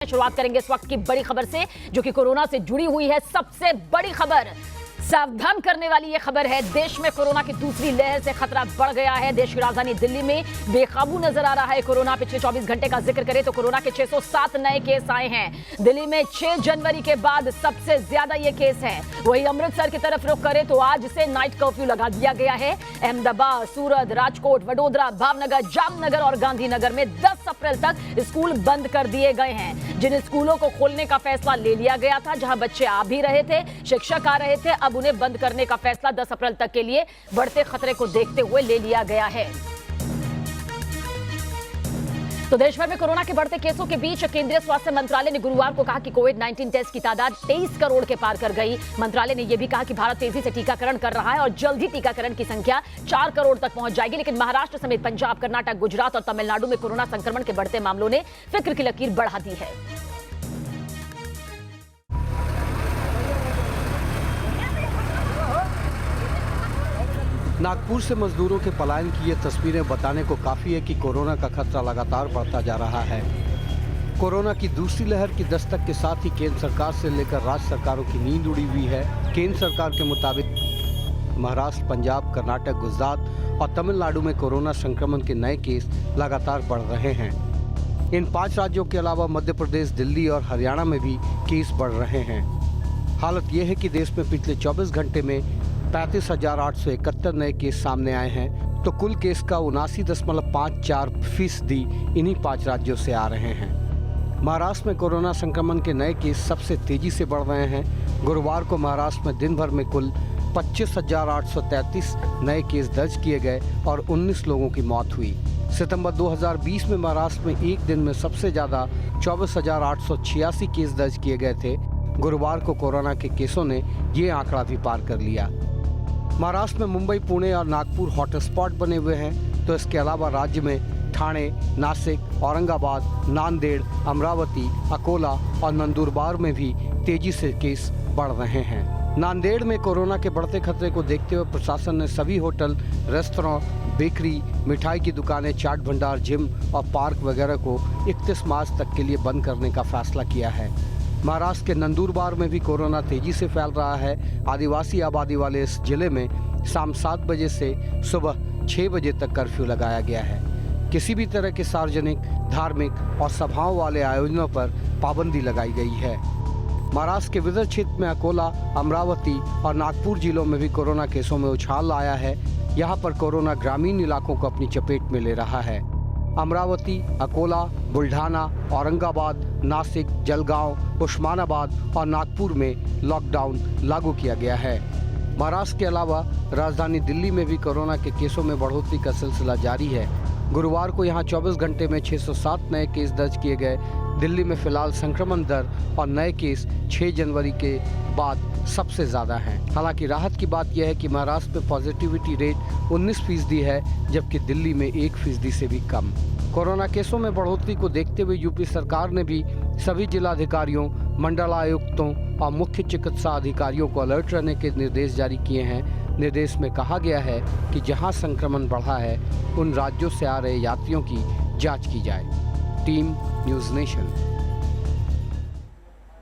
शुरुआत करेंगे इस वक्त की बड़ी खबर से, जो कि कोरोना से जुड़ी हुई है। सबसे बड़ी खबर, सावधान करने वाली यह खबर है। देश में कोरोना की दूसरी लहर से खतरा बढ़ गया है। देश की राजधानी दिल्ली में बेकाबू नजर आ रहा है कोरोना। पिछले 24 घंटे का जिक्र करें तो कोरोना के 607 नए केस आए हैं। दिल्ली में 6 जनवरी के बाद सबसे ज्यादा ये केस है। वही अमृतसर की तरफ रुख करें तो आज से नाइट कर्फ्यू लगा दिया गया है। अहमदाबाद, सूरत, राजकोट, वडोदरा, भावनगर, जामनगर और गांधीनगर में 10 अप्रैल तक स्कूल बंद कर दिए गए हैं। जिन स्कूलों को खोलने का फैसला ले लिया गया था, जहां बच्चे आ भी रहे थे, शिक्षक आ रहे थे, अब उन्हें बंद करने का फैसला 10 अप्रैल तक के लिए बढ़ते खतरे को देखते हुए ले लिया गया है। तो देश भर में कोरोना के बढ़ते केसों के बीच केंद्रीय स्वास्थ्य मंत्रालय ने गुरुवार को कहा कि कोविड-19 टेस्ट की तादाद 23 करोड़ के पार कर गई। मंत्रालय ने यह भी कहा कि भारत तेजी से टीकाकरण कर रहा है और जल्द ही टीकाकरण की संख्या 4 करोड़ तक पहुंच जाएगी। लेकिन महाराष्ट्र समेत पंजाब, कर्नाटक, गुजरात और तमिलनाडु में कोरोना संक्रमण के बढ़ते मामलों ने फिक्र की लकीर बढ़ा दी है। नागपुर से मजदूरों के पलायन की ये तस्वीरें बताने को काफ़ी है कि कोरोना का खतरा लगातार बढ़ता जा रहा है। कोरोना की दूसरी लहर की दस्तक के साथ ही केंद्र सरकार से लेकर राज्य सरकारों की नींद उड़ी हुई है। केंद्र सरकार के मुताबिक महाराष्ट्र, पंजाब, कर्नाटक, गुजरात और तमिलनाडु में कोरोना संक्रमण के नए केस लगातार बढ़ रहे हैं। इन 5 राज्यों के अलावा मध्य प्रदेश, दिल्ली और हरियाणा में भी केस बढ़ रहे हैं। हालत यह है कि देश में पिछले 24 घंटे में 35,871 नए केस सामने आए हैं, तो कुल केस का 79.54% इन्हीं 5 राज्यों से आ रहे हैं। महाराष्ट्र में कोरोना संक्रमण के नए केस सबसे तेजी से बढ़ रहे हैं। गुरुवार को महाराष्ट्र में दिन भर में कुल 25,833 नए केस दर्ज किए गए और 19 लोगों की मौत हुई। सितंबर 2020 में महाराष्ट्र में एक दिन में सबसे ज़्यादा 24,886 केस दर्ज किए गए थे। गुरुवार को कोरोना के केसों ने ये आंकड़ा भी पार कर लिया। महाराष्ट्र में मुंबई, पुणे और नागपुर हॉटस्पॉट बने हुए हैं, तो इसके अलावा राज्य में ठाणे, नासिक, औरंगाबाद, नांदेड़, अमरावती, अकोला और नंदुरबार में भी तेजी से केस बढ़ रहे हैं। नांदेड़ में कोरोना के बढ़ते खतरे को देखते हुए प्रशासन ने सभी होटल, रेस्तरां, बेकरी, मिठाई की दुकानें, चाट भंडार, जिम और पार्क वगैरह को 31 मार्च तक के लिए बंद करने का फैसला किया है। महाराष्ट्र के नंदुरबार में भी कोरोना तेजी से फैल रहा है। आदिवासी आबादी वाले इस जिले में शाम 7 बजे से सुबह 6 बजे तक कर्फ्यू लगाया गया है। किसी भी तरह के सार्वजनिक, धार्मिक और सभाओं वाले आयोजनों पर पाबंदी लगाई गई है। महाराष्ट्र के विदर्भ क्षेत्र में अकोला, अमरावती और नागपुर जिलों में भी कोरोना केसों में उछाल आया है। यहाँ पर कोरोना ग्रामीण इलाकों को अपनी चपेट में ले रहा है। अमरावती, अकोला, बुल्ढाना, औरंगाबाद, नासिक, जलगांव, उस्मानाबाद और नागपुर में लॉकडाउन लागू किया गया है। महाराष्ट्र के अलावा राजधानी दिल्ली में भी कोरोना के केसों में बढ़ोतरी का सिलसिला जारी है। गुरुवार को यहाँ 24 घंटे में 607 नए केस दर्ज किए गए। दिल्ली में फिलहाल संक्रमण दर और नए केस 6 जनवरी के बाद सबसे ज़्यादा हैं। हालांकि राहत की बात यह है कि महाराष्ट्र में पॉजिटिविटी रेट 19% है, जबकि दिल्ली में 1% से भी कम। कोरोना केसों में बढ़ोतरी को देखते हुए यूपी सरकार ने भी सभी जिलाधिकारियों, मंडलायुक्तों और मुख्य चिकित्सा अधिकारियों को अलर्ट रहने के निर्देश जारी किए हैं। निर्देश में कहा गया है कि जहां संक्रमण बढ़ा है, उन राज्यों से आ रहे यात्रियों की जांच की जाए। Team news nation.